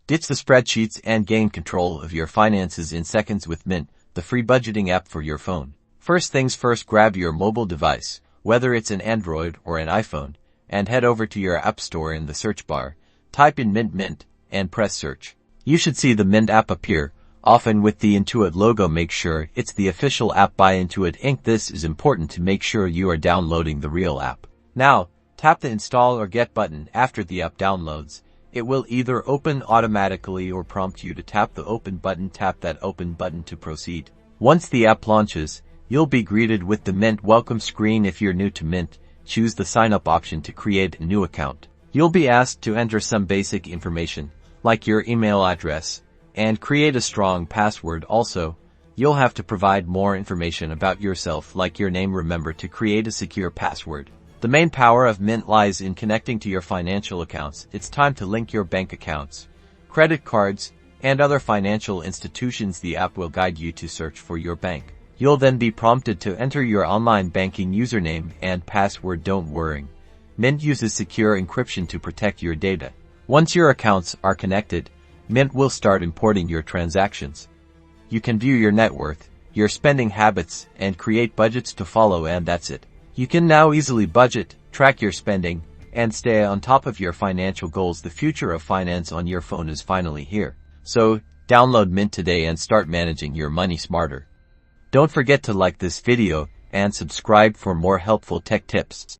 Ditch the spreadsheets and gain control of your finances in seconds with Mint, the free budgeting app for your phone. First things first, grab your mobile device, whether it's an Android or an iPhone, and head over to your app store. In the search bar, type in Mint, and press search. You should see the Mint app appear, often with the Intuit logo. Make sure it's the official app by Intuit Inc. This is important to make sure you are downloading the real app. Now, tap the install or get button. After the app downloads, it will either open automatically or prompt you to tap the open button. Tap that open button to proceed. Once the app launches, you'll be greeted with the Mint welcome screen. If you're new to Mint, choose the sign up option to create a new account. You'll be asked to enter some basic information, like your email address, and create a strong password. Also, you'll have to provide more information about yourself, like your name. Remember to create a secure password. The main power of Mint lies in connecting to your financial accounts. It's time to link your bank accounts, credit cards, and other financial institutions. The app will guide you to search for your bank. You'll then be prompted to enter your online banking username and password. Don't worry, Mint uses secure encryption to protect your data. Once your accounts are connected, Mint will start importing your transactions. You can view your net worth, your spending habits, and create budgets to follow. And that's it. You can now easily budget, track your spending, and stay on top of your financial goals. The future of finance on your phone is finally here. So, download Mint today and start managing your money smarter. Don't forget to like this video and subscribe for more helpful tech tips.